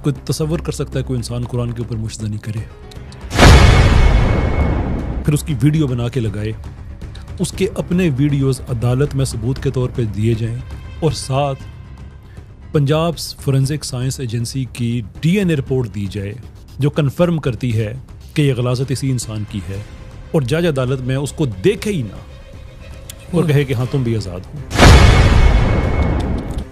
कोई तसव्वुर कर सकता है कोई इंसान कुरान के ऊपर मुश्तनी करे, फिर उसकी वीडियो बना के लगाए, उसके अपने वीडियोस अदालत में सबूत के तौर पे दिए जाएं, और साथ पंजाब फोरेंसिक साइंस एजेंसी की DNA रिपोर्ट दी जाए जो कन्फर्म करती है कि ये गलाजत इसी इंसान की है, और जज अदालत में उसको देखे ही ना और कहे कि हाँ तुम भी आज़ाद हो।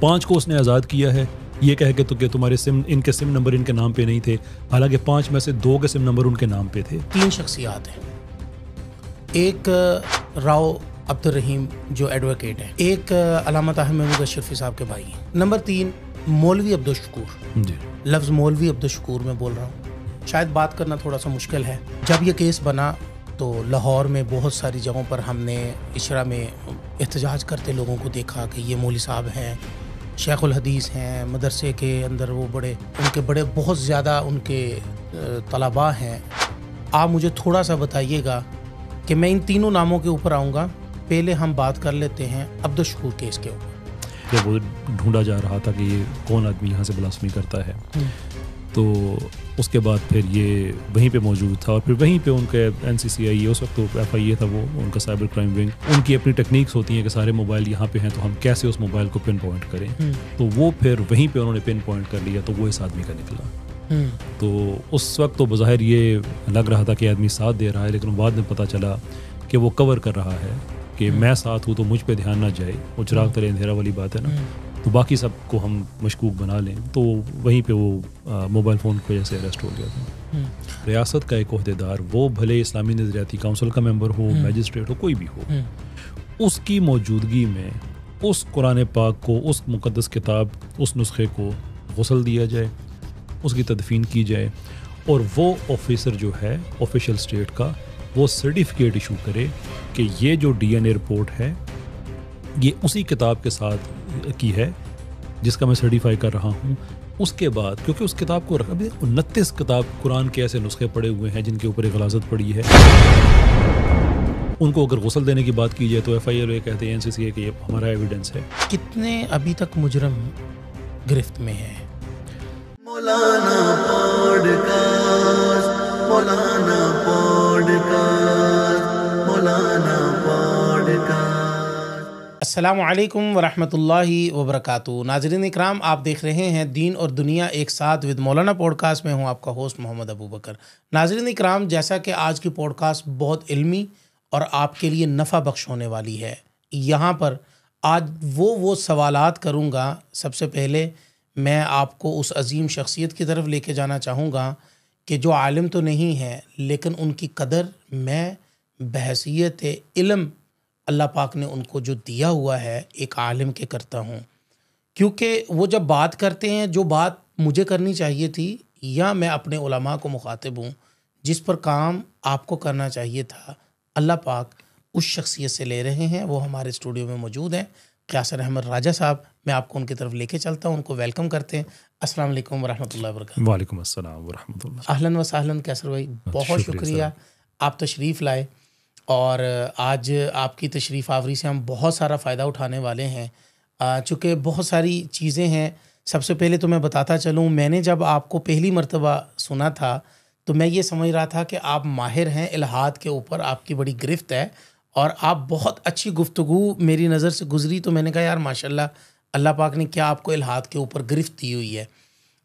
5 को उसने आज़ाद किया है, ये कहे कि तो कि तुम्हारे सिम, इनके सिम नंबर इनके नाम पे नहीं थे, हालांकि 5 में से 2 के सिम नंबर उनके नाम पे थे। 3 शख्सियात हैं, एक राव अब्दुल रहीम जो एडवोकेट है, एक अलामा ताहिर महमूद अशरफी साहब के भाई हैं, नंबर 3 मौलवी अब्दुल शकूर जी। लफ्ज़ मौलवी अब्दुल शकूर में बोल रहा हूँ, शायद बात करना थोड़ा सा मुश्किल है। जब ये केस बना तो लाहौर में बहुत सारी जगहों पर हमने इशरा में एहतजाज करते लोगों को देखा कि ये मौलवी साहब हैं, शेखुल हदीस हैं, मदरसे के अंदर वो उनके बहुत ज़्यादा उनके तलबा हैं। आप मुझे थोड़ा सा बताइएगा कि मैं इन तीनों नामों के ऊपर आऊँगा। पहले हम बात कर लेते हैं अब्दुल शकूर केस के ऊपर। जब वो ढूंढा जा रहा था कि ये कौन आदमी यहाँ से ब्लास्फेमी करता है, तो उसके बाद फिर ये वहीं पे मौजूद था, और फिर वहीं पे उनके NCCI उस वक्त तो FIA था वो उनका साइबर क्राइम विंग, उनकी अपनी टेक्निक्स होती हैं कि सारे मोबाइल यहाँ पे हैं तो हम कैसे उस मोबाइल को पिन पॉइंट करें, तो वो फिर वहीं पे उन्होंने पिन पॉइंट कर लिया, तो वो इस आदमी का निकला। तो उस वक्त तो बज़ाहिर ये लग रहा था कि आदमी साथ दे रहा है, लेकिन बाद में पता चला कि वो कवर कर रहा है कि मैं साथ हूँ तो मुझ पे ध्यान ना जाए, वो चिराग तले अंधेरा वाली बात है ना, तो बाकी सबको हम मशकूक बना लें। तो वहीं पे वो मोबाइल फ़ोन की वजह से अरेस्ट हो गया था। रियासत का एक ओहदेदार, वो भले इस्लामी नज़रियाती काउंसिल का मेंबर हो, मैजिस्ट्रेट हो, कोई भी हो, उसकी मौजूदगी में उस कुरान पाक को, उस मुक़द्दस किताब, उस नुस्खे को गुस्ल दिया जाए, उसकी तदफीन की जाए, और वो ऑफिसर जो है ऑफिशियल स्टेट का वो सर्टिफिकेट इशू करे कि ये जो DNA रिपोर्ट है ये उसी किताब के साथ की है जिसका मैं सर्टिफाई कर रहा हूँ। उसके बाद क्योंकि उस किताब को 29 किताब कुरान के ऐसे नुस्खे पड़े हुए हैं जिनके ऊपर एक गलाजत पड़ी है, उनको अगर गुस्ल देने की बात की जाए तो FIA ये कहते हैं NCCI कि ये हमारा एविडेंस है। कितने अभी तक मुजरम गिरफ्त में है? मौलाना पॉडकास्ट, मौलाना पॉडकास्ट, मौलाना पॉडकास्ट। अस्सलामु अलैकुम वरहमतुल्लाहि वबरकातुहू। नाज़रीन इकराम, आप देख रहे हैं दीन और दुनिया एक साथ विद मौलाना पॉडकास्ट में हूँ आपका होस्ट मोहम्मद अबू बकर। नाज़रीन इकराम, जैसा कि आज की पॉडकास्ट बहुत इल्मी और आपके लिए नफ़ा बख्श होने वाली है, यहाँ पर आज वो सवालात करूँगा। सबसे पहले मैं आपको उस अजीम शख्सियत की तरफ लेके जाना चाहूँगा कि जो आलिम तो नहीं है लेकिन उनकी कदर मैं बहैसियत इल्म अल्लाह पाक ने उनको जो दिया हुआ है एक आलिम के करता हूँ, क्योंकि वो जब बात करते हैं जो बात मुझे करनी चाहिए थी, या मैं अपने उलमा को मुखातिब हूँ जिस पर काम आपको करना चाहिए था, अल्लाह पाक उस शख्सियत से ले रहे हैं। वो हमारे स्टूडियो में मौजूद हैं, क़यासर अहमद राजा साहब। मैं आपको उनकी तरफ लेके चलता हूँ, उनको वेलकम करते हैं। अस्सलाम वालेकुम वरहमतुल्लाहि वबरकातुहू। वालेकुम अस्सलाम वरहमतुल्लाह। अहलन व सहलन क़यासर भाई, बहुत शुक्रिया आप तशरीफ़ लाए, और आज आपकी तशरीफ़ आवरी से हम बहुत सारा फ़ायदा उठाने वाले हैं, चूँकि बहुत सारी चीज़ें हैं। सबसे पहले तो मैं बताता चलूँ, मैंने जब आपको पहली मर्तबा सुना था तो मैं ये समझ रहा था कि आप माहिर हैं इल्हाद के ऊपर, आपकी बड़ी गिरफ्त है और आप बहुत अच्छी गुफ्तगू मेरी नज़र से गुज़री, तो मैंने कहा यार माशाल्लाह अल्लाह पाक ने क्या आपको इल्हाद के ऊपर गिरफ्त दी हुई है।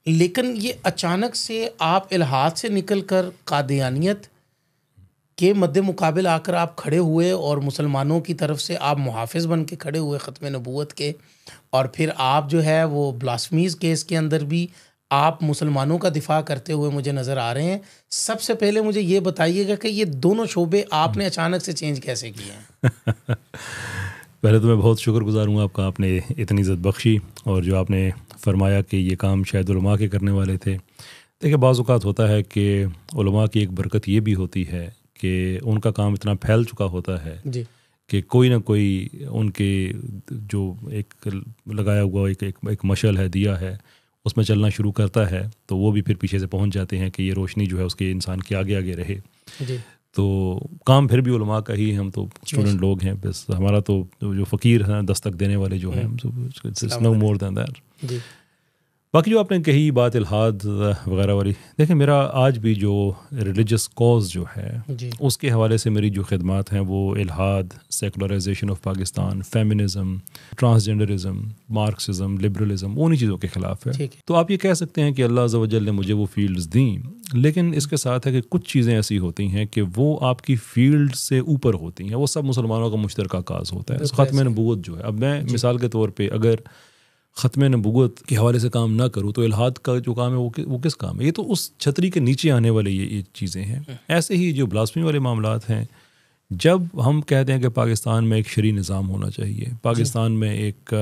लेकिन ये अचानक से आप इल्हाद से निकल कर कादियानियत के मद्दे मुकाबिल आकर आप खड़े हुए, और मुसलमानों की तरफ से आप मुहाफ़िज़ बन के खड़े हुए ख़त्म नबूवत के, और फिर आप जो है वो ब्लास्फीज़ केस के अंदर भी आप मुसलमानों का दिफा करते हुए मुझे नज़र आ रहे हैं। सबसे पहले मुझे ये बताइएगा कि ये दोनों शोबे आपने अचानक से चेंज कैसे किए हैं? पहले तो मैं बहुत शुक्रगुज़ार हूँ आपका, आपने इतनी इज़्ज़त बख्शी, और जो आपने फरमाया कि ये काम शायद उलमा के करने वाले थे। देखिए, बाज़ औक़ात होता है कि उलमा की एक बरकत ये भी होती है कि उनका काम इतना फैल चुका होता है जी कि कोई ना कोई उनके जो एक लगाया हुआ एक मशल है, दिया है, उसमें चलना शुरू करता है, तो वो भी फिर पीछे से पहुंच जाते हैं कि ये रोशनी जो है उसके इंसान के आगे आगे रहे जी। तो काम फिर भी उलमा का ही है, हम तो स्टूडेंट लोग हैं, बस हमारा तो जो फ़कीर हैं दस्तक देने वाले जो हैं, नो मोर दैन दैट। बाकी जो आपने कही बात इल्हाद वगैरह वाली, देखें मेरा आज भी जो रिलीजियस कॉज जो है जी उसके हवाले से मेरी जो खिदमात हैं वो इल्हाद, secularization of Pakistan, feminism, transgenderism, Marxism, liberalism, उन्हीं चीज़ों के ख़िलाफ़ है। ठीक है। तो आप ये कह सकते हैं कि अल्लाह अज़्ज़ा व जल ने मुझे वो फील्ड्स दी, लेकिन इसके साथ है कि कुछ चीज़ें ऐसी होती हैं कि वो आपकी फील्ड से ऊपर होती हैं, वो सब मुसलमानों का मुश्तरका काज होता है। ख़त्म नबूवत जो है, अब मैं मिसाल के तौर पर अगर ख़त्म नबूवत के हवाले से काम ना करूँ तो इल्हाद का जो काम है वो किस काम है? ये तो उस छतरी के नीचे आने वाले ये चीज़ें हैं। ऐसे ही जो ब्लास्फेमी वाले मामलात हैं, जब हम कहते हैं कि पाकिस्तान में एक शरी निज़ाम होना चाहिए, पाकिस्तान में एक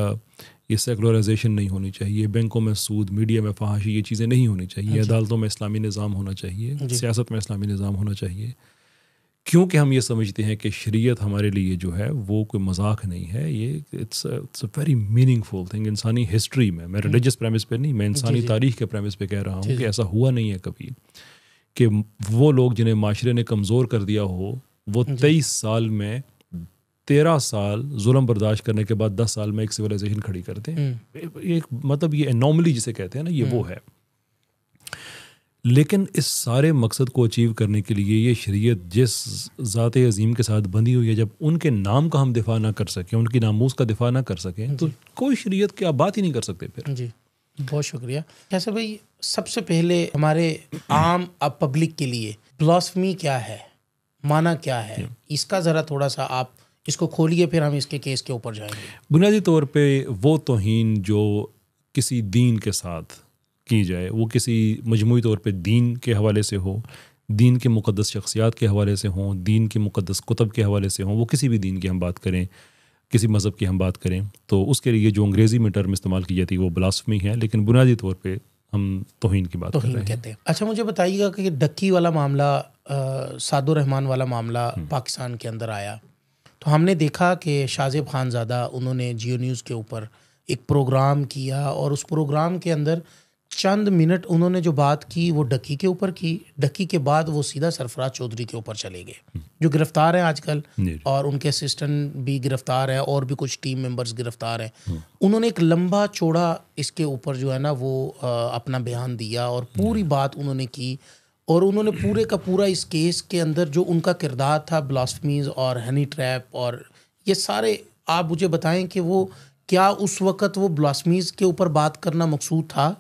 ये सेकुलराइजेशन नहीं होनी चाहिए, बैंकों में सूद, मीडिया में फहाशी, ये चीज़ें नहीं होनी चाहिए, अदालतों में इस्लामी निज़ाम होना चाहिए, सियासत में इस्लामी निज़ाम होना चाहिए, क्योंकि हम ये समझते हैं कि शरीयत हमारे लिए जो है वो कोई मजाक नहीं है, ये it's a very meaningful thing इंसानी हिस्ट्री में। मैं रिलीजियस प्रेमिस पे नहीं, मैं इंसानी तारीख के प्रेमिस पे कह रहा हूँ कि ऐसा हुआ नहीं है कभी कि वो लोग जिन्हें माशरे ने कमज़ोर कर दिया हो, वो 23 साल में 13 साल जुल्म बर्दाश्त करने के बाद 10 साल में एक सिविलाइजेशन खड़ी करते हैं। एक मतलब ये एनॉमली जिसे कहते हैं ना, ये वो है। लेकिन इस सारे मकसद को अचीव करने के लिए ये शरीयत जिस ज़ात अज़ीम के साथ बंधी हुई है, जब उनके नाम का हम दिफा ना कर सकें, उनकी नामूस का दिफा ना कर सकें, तो कोई शरीयत की आप बात ही नहीं कर सकते फिर। जी बहुत शुक्रिया। कैसे भाई, सबसे पहले हमारे आम अब पब्लिक के लिए ब्लास्फेमी क्या है, माना क्या है, इसका ज़रा थोड़ा सा आप इसको खोलिए, फिर हम इसके केस के ऊपर जाएंगे। बुनियादी तौर पे वो तौहीन जो किसी दीन के साथ की जाए, वो किसी मजमूई तौर पे दीन के हवाले से हो, दीन के मुक़द्दस शख्सियात के हवाले से हों, दीन के मुक़द्दस कुतब के हवाले से हों, वो किसी भी दीन की हम बात करें, किसी मज़हब की हम बात करें, तो उसके लिए जो अंग्रेज़ी में टर्म इस्तेमाल की जाती है वो ब्लास्फेमी है, लेकिन बुनियादी तौर पे हम तौहीन की बात कर रहे हैं। कहते हैं। अच्छा, मुझे बताइएगा कि डक्की वाला मामला, सादुर रहमान वाला मामला पाकिस्तान के अंदर आया, तो हमने देखा कि शाज़ेब खानज़ादा उन्होंने जियो न्यूज़ के ऊपर एक प्रोग्राम किया, और उस प्रोग्राम के अंदर चंद मिनट उन्होंने जो बात की वो डक्की के ऊपर की। डक्की के बाद वो सीधा सरफराज चौधरी के ऊपर चले गए, जो गिरफ्तार हैं आजकल, और उनके असिस्टेंट भी गिरफ्तार है, और भी कुछ टीम मेंबर्स गिरफ्तार हैं। उन्होंने एक लंबा चौड़ा इसके ऊपर जो है ना वो अपना बयान दिया, और पूरी बात उन्होंने की, और उन्होंने पूरे का पूरा इस केस के अंदर जो उनका किरदार था, ब्लास्फेमीज और हनी ट्रैप और ये सारे, आप मुझे बताएं कि वो क्या उस वक़्त वो ब्लास्फेमीज के ऊपर बात करना मकसूद था,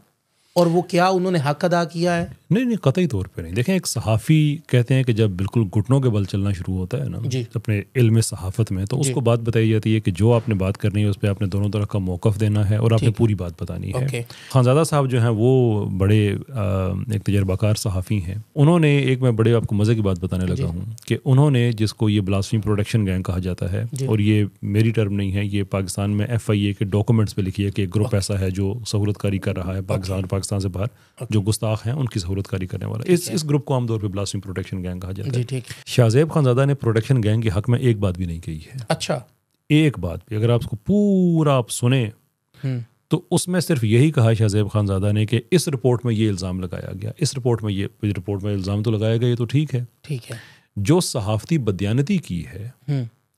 और वो क्या उन्होंने हक अदा किया है? नहीं, कतई तौर पे नहीं। देखें, एक सहाफ़ी कहते हैं कि जब बिल्कुल घुटनों के बल चलना शुरू होता है ना अपने इल्म सहाफ़त में, तो उसको बात बताई जाती है कि जो आपने बात करनी है उस पर आपने दोनों तरह का मौक़िफ़ देना है और आपने पूरी बात बतानी है। खानज़ादा साहब जो हैं वो बड़े एक तजर्बाकार सहाफ़ी हैं। उन्होंने एक, मैं बड़े आपको मज़े की बात बताने लगा हूँ कि उन्होंने, जिसको ये ब्लास्फेमी प्रोटेक्शन गैंग कहा जाता है, और ये मेरी टर्म नहीं है, ये पाकिस्तान में FIA के डॉक्यूमेंट्स पे लिखी है कि एक ग्रुप ऐसा है जो सहूलतकारी कर रहा है पाकिस्तान से बाहर, जो गुस्ताख हैं उनकी सहूलतकारी करने वाला। इस ग्रुप को आमतौर पे ब्लास्फेमी प्रोटेक्शन गैंग कहा जाता है। शाज़ेब खानज़ादा ने प्रोटेक्शन गैंग के हक में एक बात भी नहीं कही है। अच्छा, एक बात भी अगर आप उसको पूरा आप सुने तो उसमें सिर्फ यही कहा शाज़ेब खानज़ादा ने कि इस रिपोर्ट में ये इल्ज़ाम लगाया गया, इस रिपोर्ट में इल्ज़ाम तो लगाया गया, ये तो ठीक है। जो सहाफ़ती बदयानती की है,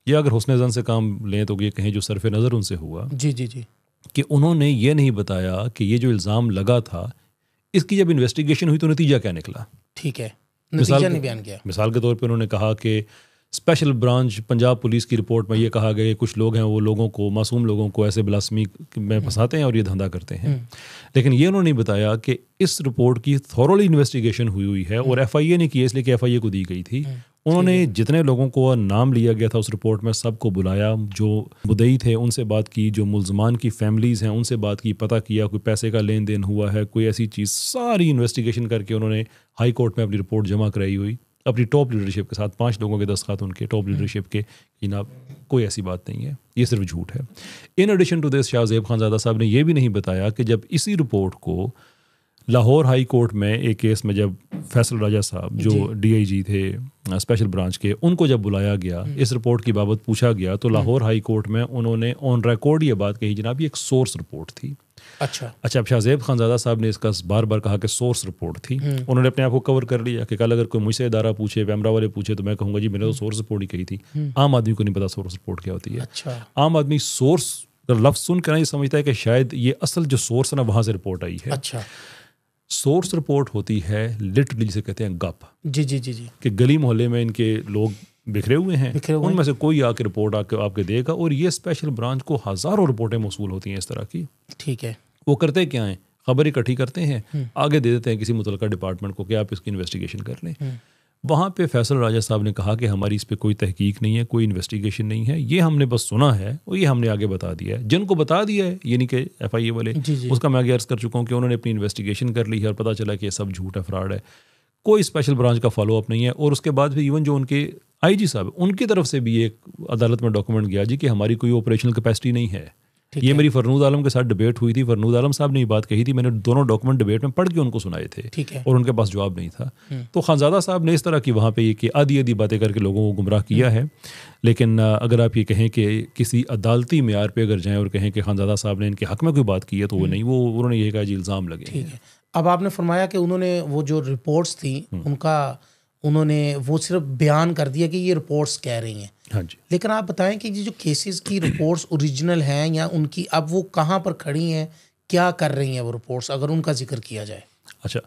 या अगर हुस्न ज़न से काम लें तो ये कहें जो सरफ़ नज़र उनसे हुआ, जी, कि उन्होंने ये नहीं बताया कि ये जो इल्ज़ाम लगा था, इसकी जब इन्वेस्टिगेशन हुई तो नतीजा क्या निकला। ठीक है, नतीजा नहीं बयान किया। मिसाल के तौर पे उन्होंने कहा कि स्पेशल ब्रांच पंजाब पुलिस की रिपोर्ट में ये कहा गया कि कुछ लोग हैं वो लोगों को, मासूम लोगों को ऐसे ब्लास्फेमी में फंसाते हैं और ये धंधा करते हैं, लेकिन ये उन्होंने नहीं बताया कि इस रिपोर्ट की थॉरोली इन्वेस्टिगेशन हुई है और FIA ने की, इसलिए कि FIA को दी गई थी। उन्होंने जितने लोगों को नाम लिया गया था उस रिपोर्ट में, सबको बुलाया, जो मुद्दई थे उनसे बात की, जो मुल्ज़मान की फैमिलीज़ हैं उनसे बात की, पता किया कोई पैसे का लेन देन हुआ है, कोई ऐसी चीज़, सारी इन्वेस्टिगेशन करके उन्होंने हाई कोर्ट में अपनी रिपोर्ट जमा कराई हुई अपनी टॉप लीडरशिप के साथ, 5 लोगों के दस्तखत उनके टॉप लीडरशिप के, जनाब कोई ऐसी बात नहीं है, ये सिर्फ झूठ है। In addition to this, Shazeb Khanzada साहब ने यह भी नहीं बताया कि जब इसी रिपोर्ट को लाहौर हाई कोर्ट में एक केस में जब फैसल राजा साहब जो DIG थे स्पेशल ब्रांच के, उनको जब बुलाया गया, इस रिपोर्ट की बाबत पूछा गया, तो लाहौर हाई कोर्ट में उन्होंने ऑन रिकॉर्ड ये बात कही, जनाब ये एक सोर्स रिपोर्ट थी। अच्छा, अब शाज़ेब खानज़ादा साहब ने इसका बार बार कहा कि सोर्स रिपोर्ट थी। उन्होंने अपने आप को कवर कर लिया कि कल अगर कोई मुझसे इदारा पूछे, वैमरा वाले पूछे, तो मैं कहूँगा जी मैंने तो सोर्स रिपोर्ट ही कही थी। आम आदमी को नहीं पता सोर्स रिपोर्ट क्या होती है। अच्छा, आम आदमी सोर्स लफ्ज़ सुन कर ना ये समझता है कि शायद ये असल जो सोर्स है ना वहाँ से रिपोर्ट आई है। अच्छा, सोर्स रिपोर्ट होती है लिटरली जिसे कहते हैं गप, जी जी जी जी, कि गली मोहल्ले में इनके लोग बिखरे हुए हैं, उनमें से कोई आके रिपोर्ट आपके देगा, और ये स्पेशल ब्रांच को हज़ारों रिपोर्टें मौसूल होती हैं इस तरह की। ठीक है। वो करते क्या हैं, खबर इकट्ठी करते हैं, आगे दे देते हैं किसी मुतलका डिपार्टमेंट को कि आप इसकी इन्वेस्टिगेशन कर लें। वहाँ पे फैसल राजा साहब ने कहा कि हमारी इस पे कोई तहकीक नहीं है, कोई इन्वेस्टिगेशन नहीं है, ये हमने बस सुना है और ये हमने आगे बता दिया है। जिनको बता दिया है ये नहीं कि FIA वाले, उसका मैं आगे अर्ज कर चुका हूँ कि उन्होंने अपनी इन्वेस्टिगेशन कर ली है और पता चला कि ये सब झूठ है, फ्रॉड है, कोई स्पेशल ब्रांच का फॉलोअप नहीं है। और उसके बाद भी इवन जो उनके IG साहब, उनकी तरफ से भी एक अदालत में डॉक्यूमेंट गया जी कि हमारी कोई ऑपरेशनल कैपेसिटी नहीं है। ये मेरी फरनूद आलम के साथ डिबेट हुई थी, फरनूद आलम साहब ने ये बात कही थी, मैंने दोनों डॉक्यूमेंट डिबेट में पढ़ के उनको सुनाए थे, ठीक है, और उनके पास जवाब नहीं था। तो खानज़ादा साहब ने इस तरह की वहाँ पे ये कि आधी आधी बातें करके लोगों को गुमराह किया है। लेकिन अगर आप ये कहें कि किसी अदालती मेयार पे अगर जाएँ और कहें कि खानज़ादा साहब ने इनके हक़ में कोई बात की है, तो वो नहीं, वो उन्होंने ये कहा जी इल्ज़ाम लगे। ठीक है। अब आपने फरमाया कि उन्होंने वो जो रिपोर्ट्स थी उनका उन्होंने वो सिर्फ बयान कर दिया कि ये रिपोर्ट्स कह रही हैं। हाँ जी। लेकिन आप बताएं कि ये जो केसेस की रिपोर्ट्स ओरिजिनल हैं या उनकी अब वो कहाँ पर खड़ी हैं, क्या कर रही हैं वो रिपोर्ट्स, अगर उनका जिक्र किया जाए। अच्छा,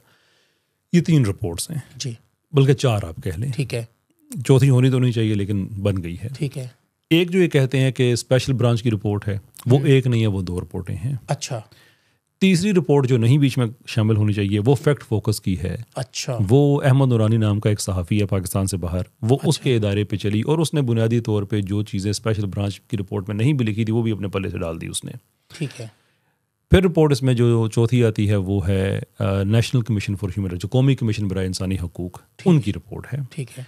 ये 3 रिपोर्ट्स हैं जी, बल्कि 4 आप कह लें, ठीक है, चौथी होनी तो नहीं चाहिए लेकिन बन गई है। ठीक है। एक जो ये कहते हैं कि स्पेशल ब्रांच की रिपोर्ट है, वो एक नहीं है, वो 2 रिपोर्टें हैं। अच्छा, तीसरी रिपोर्ट जो नहीं बीच में शामिल होनी चाहिए वो फैक्ट फोकस की है। अच्छा, वो अहमद नूरानी नाम का एक सहाफ़ी है पाकिस्तान से बाहर, वो उसके इदारे पे चली और उसने बुनियादी तौर पे जो चीज़ें स्पेशल ब्रांच की रिपोर्ट में नहीं भी लिखी थी वो भी अपने पल्ले से डाल दी उसने। ठीक है। फिर रिपोर्ट इसमें जो चौथी आती है वो है national commission for human rights, जो कौमी कमीशन बराए इंसानी हकूक़, उनकी रिपोर्ट है। ठीक है।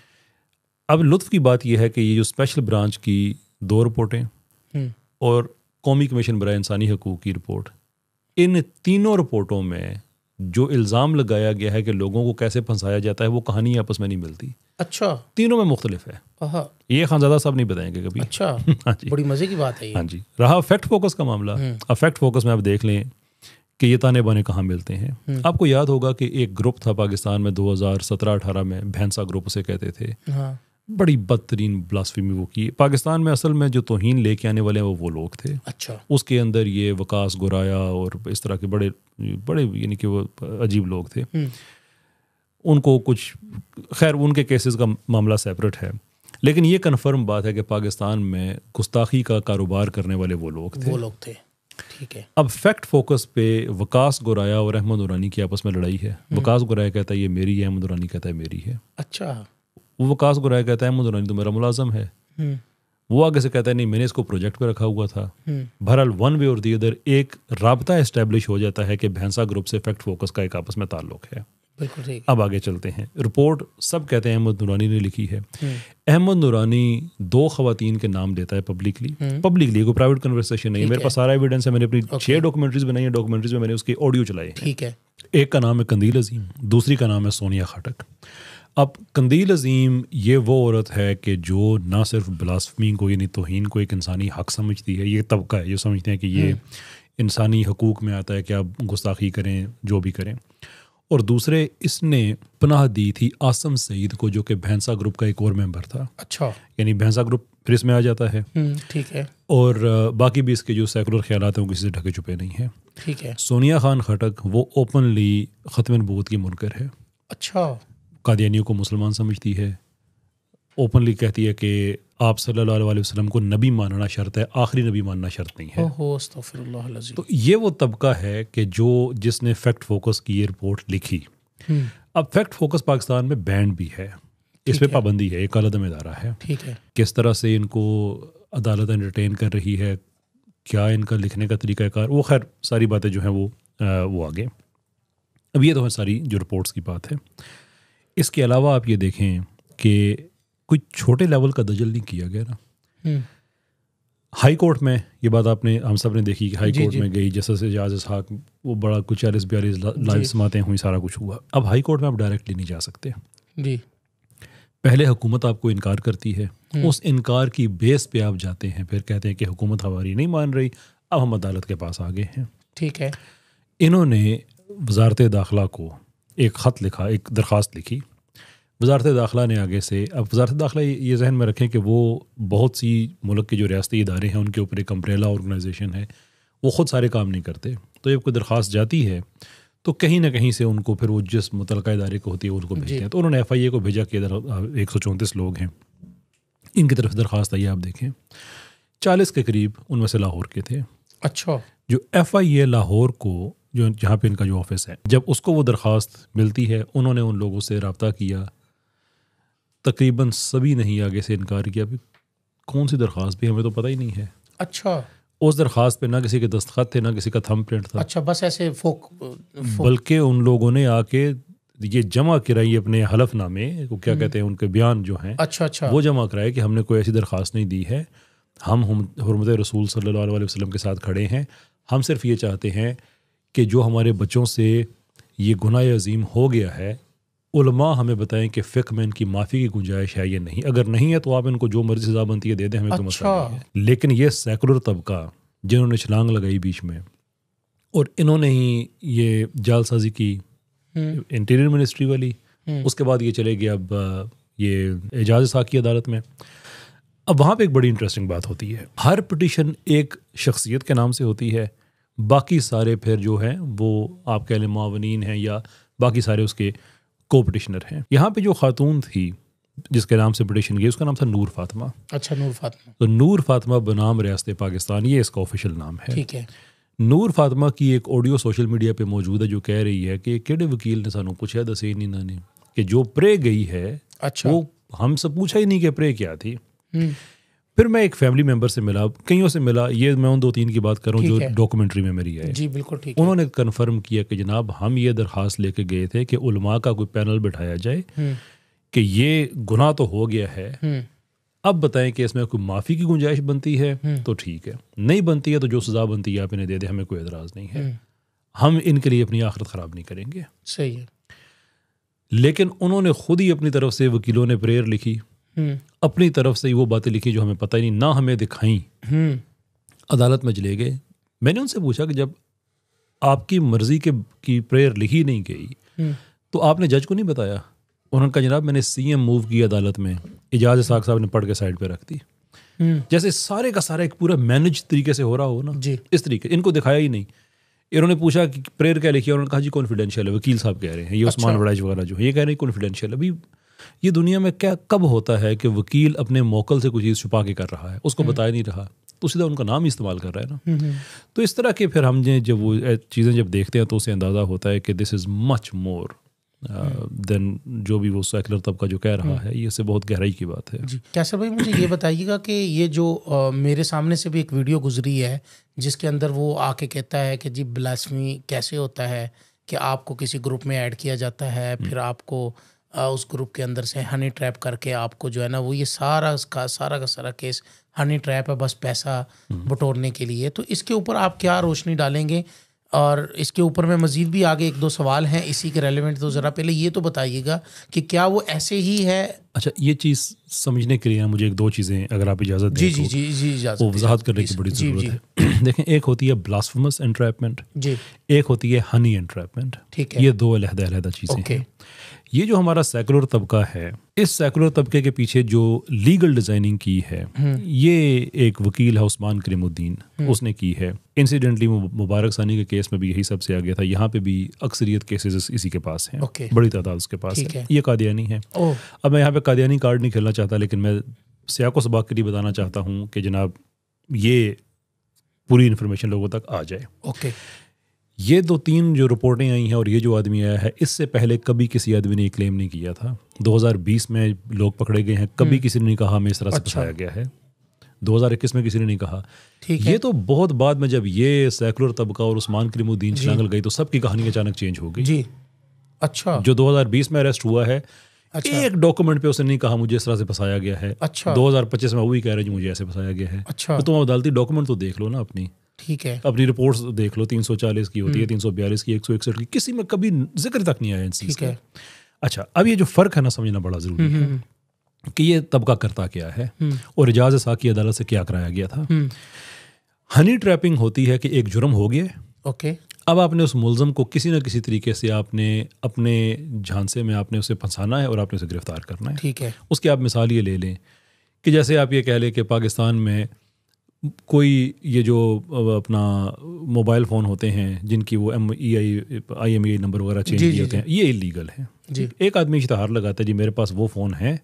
अब लुत्फ़ की बात यह है कि ये जो स्पेशल ब्रांच की 2 रिपोर्टें और कौमी कमीशन बराए इंसानी हकूक़ की रिपोर्ट, इन तीनों रिपोर्टों में जो इल्ज़ाम लगाया गया है कि लोगों को कैसे फंसाया जाता है, वो कहानी आपस में नहीं मिलती। अच्छा, तीनों में मुख्तलिफ है। आहा, ये खानज़ादा साहब नहीं बताएंगे कभी। अच्छा, हाँ जी, बड़ी मज़े की बात है ये। हाँ जी। रहा फैक्ट फोकस का मामला, अब फैक्ट फोकस में आप देख लें कि ये ताने बाने कहाँ मिलते हैं। आपको याद होगा कि एक ग्रुप था पाकिस्तान में 2017-18 में, भैंसा ग्रुप उसे कहते थे। हाँ, बड़ी बदतरीन ब्लास्फेमी वो की पाकिस्तान में। असल में जो तौहीन लेके आने वाले हैं वो लोग थे। अच्छा, उसके अंदर ये वकास गुराया और इस तरह के बड़े बड़े यानी कि वो अजीब लोग थे। उनको कुछ, खैर उनके केसेस का मामला सेपरेट है, लेकिन ये कन्फर्म बात है कि पाकिस्तान में गुस्ताखी का कारोबार करने वाले वो लोग थे। ठीक है। अब फैक्ट फोकस पे वकास गुराया और अहमद नूरानी की आपस में लड़ाई है। वकास गुराया कहता है ये मेरी है, अहमद नूरानी कहता है मेरी है। अच्छा, वो वकास गुराया कहता है अहमद नूरानी तो मेरा मुलाजम है। वो आगे से कहता है नहीं, मैंने इसको प्रोजेक्ट पे रखा हुआ था। बहरहाल वन वे और दी अदर एक राबता एस्टेब्लिश हो जाता है कि भैंसा ग्रुप से फैक्ट फोकस का एक आपस में ताल्लुक है। बिल्कुल ठीक। अब आगे चलते हैं। रिपोर्ट सब कहते हैं अहमद नूरानी ने लिखी है। अहमद नूरानी 2 खवातीन के नाम देता है पब्लिकली, कोई प्राइवेट कन्वर्सेशन नहीं है। मेरे पास सारा एविडेंस है, मैंने अपनी 6 डॉक्यूमेंट्रीज बनाई है, डॉक्यूमेंट्रीज में मैंने उसके ऑडियो चलाए। ठीक है। एक का नाम है कंदील अजीम, दूसरी का नाम है सोनिया खाटक। अब कंदील अजीम ये वो औरत है कि जो ना सिर्फ ब्लास्फेमी को यानी तौहीन को एक इंसानी हक समझती है, ये तबका है जो समझते हैं कि ये इंसानी हकूक़ में आता है कि आप गुस्ताखी करें, जो भी करें। और दूसरे, इसने पनाह दी थी आसम सईद को, जो कि भैंसा ग्रुप का एक और मेंबर था। अच्छा, यानी भैंसा ग्रुप फिर इसमें आ जाता है। ठीक है। और बाकी भी इसके जो सेकुलर ख्यालात हैं वो किसी से ढके छुपे नहीं हैं। ठीक है। सोनिया खान खटक वो ओपनली ख़त्म नबूवत की मुनकर है। अच्छा, कादियानियों को मुसलमान समझती है, ओपनली कहती है कि आप सल्लल्लाहु अलैहि वसल्लम को नबी मानना शर्त है, आखिरी नबी मानना शर्त नहीं है। ओहो, अस्तगफिरुल्लाह अज़ीम। तो ये वो तबका है कि जिसने फैक्ट फोकस की ये रिपोर्ट लिखी। अब फैक्ट फोकस पाकिस्तान में बैंड भी है, इस पे पाबंदी है, एक अलग इदारा है। ठीक है। किस तरह से इनको अदालत एंटरटेन कर रही है, क्या इनका लिखने का तरीक़ाकार, वो खैर सारी बातें जो हैं वो आगे। अब ये तो है सारी जो रिपोर्ट्स की बात है। इसके अलावा आप ये देखें कि कोई छोटे लेवल का दजल नहीं किया गया ना। हाई कोर्ट में ये बात हम सब ने देखी कि हाई कोर्ट में गई जस्टिस एजाज इसहाक, वो बड़ा कुछ 40-42 लाइव समातें हुई, सारा कुछ हुआ। अब हाई कोर्ट में आप डायरेक्टली नहीं जा सकते जी। पहले हुकूमत आपको इनकार करती है, उस इनकार की बेस पे आप जाते हैं, फिर कहते हैं कि हुकूमत हमारी नहीं मान रही, अब हम अदालत के पास आ गए हैं। ठीक है। इन्होंने वजारत दाखिला को एक ख़त लिखा, एक दरख्वास्त लिखी। वजारत दाखिला ने आगे से, अब वजारत दाखिला ये जहन में रखें कि वो बहुत सी मुल्क के जो रियासती इदारे हैं उनके ऊपर एक अम्ब्रेला ऑर्गेनाइजेशन है, वो ख़ुद सारे काम नहीं करते। तो जब कोई दरख्वास्त जाती है तो कहीं ना कहीं से उनको फिर वो जिस मुतलका इदारे को होती है उनको भेजते हैं। तो उन्होंने FIA को भेजा कि 134 लोग हैं, इनकी तरफ से दरख्वास्त आई, आप देखें 40 के करीब उनमें से लाहौर के थे। अच्छा, जो FIA लाहौर को, जो जहाँ पे इनका जो ऑफिस है, जब उसको वो दरख्वास्त मिलती है, उन्होंने उन लोगों से रब्ता किया, तकरीबन सभी ने ही आगे से इनकार किया भी कौन सी दरख्वास्त भी, हमें तो पता ही नहीं है। अच्छा, उस दरख्वास्त पे ना किसी के दस्तखत थे, ना किसी का थंब प्रिंट था। अच्छा, बस ऐसे बल्कि उन लोगों ने आके ये जमा कराई अपने हलफनामे को, क्या कहते हैं उनके बयान जो हैं, अच्छा, वो जमा कराए कि हमने कोई ऐसी दरख्वास्त नहीं दी है, हम हुर्मत रसूल सल्लल्लाहु अलैहि वसल्लम के साथ खड़े हैं, हम सिर्फ ये चाहते हैं कि जो हमारे बच्चों से ये गुनाह अजीम हो गया है, उलमा हमें बताएं कि फ़िक़्ह में इनकी माफ़ी की गुंजाइश है या नहीं, अगर नहीं है तो आप इनको जो मर्जी सज़ा बनती है दे दें, हमें तो मसला नहीं है। लेकिन ये सेकुलर तबका जिन्होंने छलांग लगाई बीच में, और इन्होंने ही ये जालसाजी की इंटीरियर मिनिस्ट्री वाली, उसके बाद ये चले गए अब ये एजाज साकी अदालत में। अब वहाँ पे एक बड़ी इंटरेस्टिंग बात होती है, हर पिटीशन एक शख्सियत के नाम से होती है, बाकी सारे फिर जो हैं वो आप कह लें मुआवनीन हैं या बाकी सारे उसके को पिटिशनर हैं। यहाँ पे जो खातून थी जिसके नाम से पिटिशन गई, उसका नाम था नूर फातिमा। अच्छा, नूर फातिमा। तो नूर फातिमा बनाम रियासत पाकिस्तान, ये इसका ऑफिशियल नाम है। ठीक है। नूर फातिमा की एक ऑडियो सोशल मीडिया पे मौजूद है जो कह रही है कि केड़े वकील ने सानू पूछा दसे नहीं इन्होंने कि जो प्रे गई है, अच्छा, वो हमसे पूछा ही नहीं कि प्रे क्या थी। फिर मैं एक फैमिली मेंबर से मिला, कईयों से मिला, ये मैं उन 2-3 की बात करूं जो डॉक्यूमेंट्री में मेरी है। जी बिल्कुल ठीक है। उन्होंने कन्फर्म किया कि जनाब हम ये दरख्वास्त लेके गए थे कि उलमा का कोई पैनल बिठाया जाए कि ये गुनाह तो हो गया है, अब बताएं कि इसमें कोई माफ़ी की गुंजाइश बनती है तो ठीक है, नहीं बनती है तो जो सज़ा बनती है आप इन्हें दे दें, हमें कोई एतराज़ नहीं है, हम इनके लिए अपनी आखिरत ख़राब नहीं करेंगे। सही है। लेकिन उन्होंने खुद ही अपनी तरफ से, वकीलों ने प्रेयर लिखी, अपनी तरफ से वो बातें लिखी जो हमें पता ही नहीं, ना हमें दिखाई, अदालत में चले गए। मैंने उनसे पूछा कि जब आपकी मर्जी की प्रेयर लिखी नहीं गई तो आपने जज को नहीं बताया? उन्होंने कहा जनाब मैंने CM मूव की अदालत में, एजाज साक साहब ने पढ़ के साइड पे रख दी। जैसे सारे का सारा एक पूरा मैनेज तरीके से हो रहा हो ना जी। इस तरीके, इनको दिखाया ही नहीं। इन्होंने पूछा कि प्रेयर क्या लिखी है, उन्होंने कहा जी कॉन्फिडेंशियल है, वकील साहब कह रहे हैं, ये उस्मान वड़ाइच वगैरह जो है ये कह रहे हैं कॉन्फिडेंशियल। अभी ये दुनिया में क्या कब होता है कि वकील अपने मौकल से कोई चीज़ छुपा के कर रहा है, उसको बताया नहीं रहा तो सीधा उनका नाम ही इस्तेमाल कर रहा है ना। तो इस तरह के फिर हम जब वो चीज़ें जब देखते हैं तो उसे अंदाज़ा होता है कि this is much more than जो भी वो सेकुलर तबका जो कह रहा है, ये से बहुत गहराई की बात है। जी कैसर भाई, मुझे ये बताइएगा कि ये जो मेरे सामने से भी एक वीडियो गुजरी है जिसके अंदर वो आके कहता है कि जी ब्लास्फेमी कैसे होता है कि आपको किसी ग्रुप में ऐड किया जाता है, फिर आपको उस ग्रुप के अंदर से हनी ट्रैप करके आपको जो है ना वो ये सारा का सारा केस हनी ट्रैप है, बस पैसा बटोरने के लिए। तो इसके ऊपर आप क्या रोशनी डालेंगे? और इसके ऊपर में मज़ीद भी आगे 1-2 सवाल हैं इसी के रेलेवेंट, तो ज़रा पहले ये तो बताइएगा कि क्या वो ऐसे ही है? अच्छा, ये चीज़ समझने के लिए मुझे 1-2 चीज़ें अगर आप इजाज़त दें जी इजाज़त वो वजाहत करने की बड़ी ज़रूरत है। देखें, एक होती है ब्लास्फेमस एंट्रैपमेंट जी, एक होती है हनी एंट्रैपमेंट। ठीक है, ये 2 अलग-अलग चीज़ें हैं। ये जो हमारा सेकुलर तबका है, इस सेकुलर तबके के पीछे जो लीगल डिज़ाइनिंग की है ये एक वकील है उस्मान करीमुद्दीन, उसने की है। इंसिडेंटली मुबारक सानी के केस में भी यही सबसे आगे था, यहाँ पे भी अक्सरियत केसेस इसी के पास हैं, बड़ी तादाद उसके पास है। ये कादियानी है। अब मैं यहाँ पे कादियानी कार्ड नहीं खेलना चाहता, लेकिन मैं सियाको सबाक के लिए बताना चाहता हूँ कि जनाब ये पूरी इन्फॉर्मेशन लोगों तक आ जाए। ये 2-3 जो रिपोर्टें आई हैं और ये जो आदमी आया है, इससे पहले कभी किसी आदमी ने ये क्लेम नहीं किया था। 2020 में लोग पकड़े गए हैं, कभी किसी ने नहीं कहा हमें इस तरह से फंसाया गया है। 2021 में किसी ने नहीं कहा। ये तो बहुत बाद में जब ये सेकुलर तबका और उस्मान करीमुद्दीन छलांगल गई तो सबकी कहानी अचानक चेंज हो गई जी। अच्छा, जो 2020 में अरेस्ट हुआ है, एक डॉक्यूमेंट पे उसने नहीं कहा मुझे इस तरह से फंसाया गया है। 2025 में वो भी कह रहे हैं मुझे ऐसे फंसाया गया है। तो तुम अदालती डॉक्यूमेंट तो देख लो ना अपनी, ठीक है, अपनी रिपोर्ट्स देख लो, 340 की होती है, 342 की, 161 की, किसी में कभी जिक्र तक नहीं आया इन चीज़ का। अच्छा, अब ये जो फ़र्क है ना समझना बड़ा ज़रूरी है कि ये तबका करता क्या है और एजाज साकी अदालत से क्या कराया गया था। हनी ट्रैपिंग होती है कि एक जुर्म हो गया, ओके, अब आपने उस मुलज़म को किसी न किसी तरीके से आपने अपने झांसे में आपने उसे फंसाना है और आपने उसे गिरफ्तार करना है। ठीक है। उसकी आप मिसाल ये ले लें कि जैसे आप ये कह लें कि पाकिस्तान में कोई ये जो अपना मोबाइल फ़ोन होते हैं जिनकी वो IMEI नंबर वगैरह चेंज किए होते हैं, ये इलीगल है जी। एक आदमी इश्तहार लगाता है जी मेरे पास वो फ़ोन है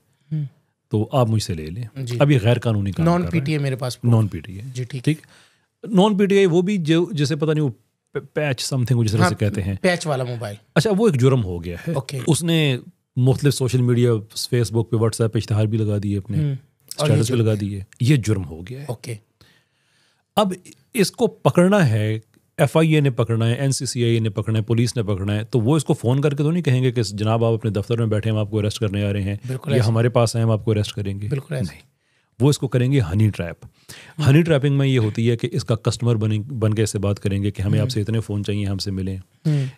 तो आप मुझसे ले लें। अब ये गैर कानूनी काम नॉन PTA मेरे पास नॉन PTA जी। ठीक नॉन PTA वो भी जो जैसे पता नहीं वो पैच समथिंग जिस तरह से कहते हैं, पैच वाला मोबाइल। अच्छा वो एक जुर्म हो गया है। उसने मुख्तलिफ सोशल मीडिया फेसबुक पे व्हाट्सएप पे इश्तहार भी लगा दिए, अपने स्टेटस पे लगा दिए, ये जुर्म हो गया है। ओके। अब इसको पकड़ना है, FIA ने पकड़ना है, NCCI ने पकड़ना है, पुलिस ने पकड़ना है, तो वो इसको फ़ोन करके तो नहीं कहेंगे कि जनाब आप अपने दफ्तर में बैठे हैं, हम आपको अरेस्ट करने आ रहे हैं, या हमारे पास आए हम आपको अरेस्ट करेंगे। बिल्कुल नहीं, वो इसको करेंगे हनी ट्रैप। हनी ट्रैपिंग में ये होती है कि इसका कस्टमर बन के ऐसे बात करेंगे कि हमें आपसे इतने फ़ोन चाहिए, हमसे मिलें,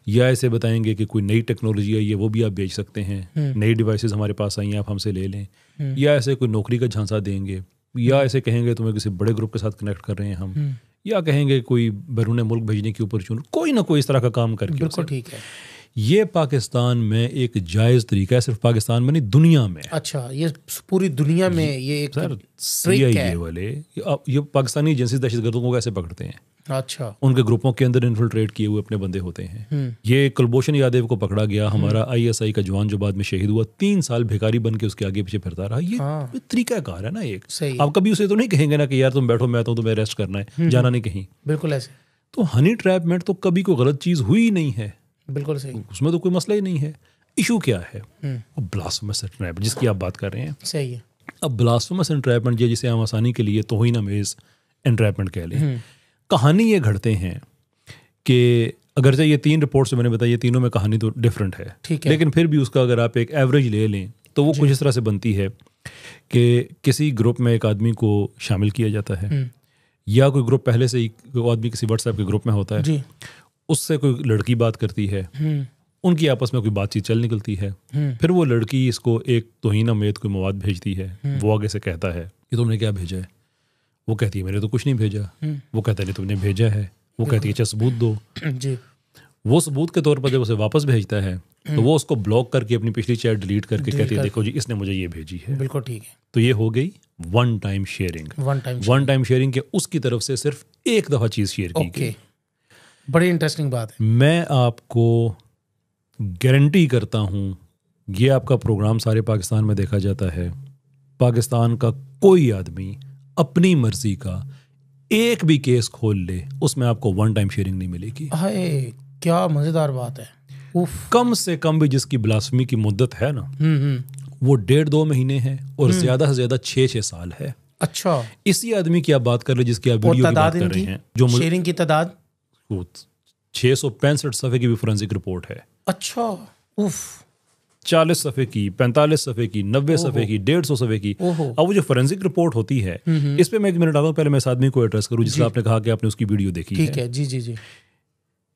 या ऐसे बताएंगे कि कोई नई टेक्नोलॉजी आई है वो भी आप बेच सकते हैं, नई डिवाइसेस हमारे पास आई हैं आप हमसे ले लें, या ऐसे कोई नौकरी का झांसा देंगे, या ऐसे कहेंगे तुम्हें किसी बड़े ग्रुप के साथ कनेक्ट कर रहे हैं हम, या कहेंगे कोई बैरून मुल्क भेजने की अपॉर्चुनिटी, कोई ना कोई इस तरह का काम करके। बिल्कुल ठीक है। ये पाकिस्तान में एक जायज़ तरीका है, सिर्फ पाकिस्तान में नहीं दुनिया में। अच्छा, ये पूरी दुनिया में ये एक सर CIA वाले ये पाकिस्तानी एजेंसी दहशतगर्दों को कैसे पकड़ते हैं? अच्छा, उनके ग्रुपों के अंदर इन्फिल्ट्रेट किए हुए अपने बंदे होते हैं। ये कुलभूषण यादव को पकड़ा गया, हमारा ISI का जवान जो बाद में शहीद हुआ, 3 साल भिखारी बन के उसके आगे पीछे फिरता रहा। ये तरीका कार है ना एक। आप कभी उसे तो नहीं कहेंगे ना कि यार तुम बैठो, मैं तो तुम्हें अरेस्ट करना है, जाना नहीं कहीं। बिल्कुल ऐसे। तो हनी ट्रैप में तो कभी कोई गलत चीज़ हुई ही नहीं है। बिल्कुल सही, उसमें तो कोई मसला ही नहीं है। इशू क्या है? ब्लास्फेमस एंट्रैपमेंट जिसकी आप बात कर रहे हैं। सही है। अब ब्लास्फेमस एंट्रैपमेंट ये जिसे हम आसानी के लिए तौहीन आमेज़ एंट्रैपमेंट कह लें, कहानी ये घड़ते हैं कि अगरचे ये 3 रिपोर्ट्स जो मैंने बताई, ये तीनों में कहानी तो डिफरेंट है, लेकिन फिर भी उसका अगर आप एक एवरेज ले लें तो वो कुछ इस तरह से बनती है कि किसी ग्रुप में एक आदमी को शामिल किया जाता है, या कोई ग्रुप पहले से ही कोई आदमी किसी व्हाट्सएप के ग्रुप में होता है, उससे कोई लड़की बात करती है, उनकी आपस में कोई बातचीत चल निकलती है, फिर वो लड़की इसको एक तौहीन आमेज़ कोई मवाद भेजती है, वो आगे से कहता है कि तुमने क्या भेजा है, वो कहती है मैंने तो कुछ नहीं भेजा, वो कहता है नहीं तुमने भेजा है, वो कहती है अच्छा सबूत दो जी। वो सबूत के तौर पर जब उसे वापस भेजता है तो वो उसको ब्लॉक करके अपनी पिछली चैट डिलीट करके कहती है देखो जी इसने मुझे ये भेजी है। बिल्कुल ठीक है। तो ये हो गई वन टाइम शेयरिंग के उसकी तरफ से सिर्फ एक दफ़ा चीज़ शेयर की गई। बड़ी इंटरेस्टिंग बात है। मैं आपको गारंटी करता हूँ ये आपका प्रोग्राम सारे पाकिस्तान में देखा जाता है, पाकिस्तान का कोई आदमी अपनी मर्जी का एक भी केस खोल ले उसमें आपको वन टाइम शेयरिंग नहीं मिलेगी। हाय क्या मज़ेदार बात है। कम से कम भी जिसकी ब्लास्फेमी की मुद्दत है ना वो 1.5-2 महीने है और ज्यादा से ज्यादा 6 साल है। अच्छा, इसी आदमी की आप बात कर रहे जिसकी आप वीडियो की बात कर रहे हैं, जो शेयरिंग की तादाद 665 सफ़े की भी फोरेंसिक रिपोर्ट है। अच्छा, 40 सफ़े की, 45 सफ़े की, 90 सफ़े की, 150 सफ़े की। अब वो जो फोरेंसिक रिपोर्ट होती है इस पे मैं 1 मिनट आता हूँ, पहले मैं इस आदमी को एड्रेस करूँ जिसका आपने कहा कि आपने उसकी वीडियो देखी है। ठीक है, जी जी जी।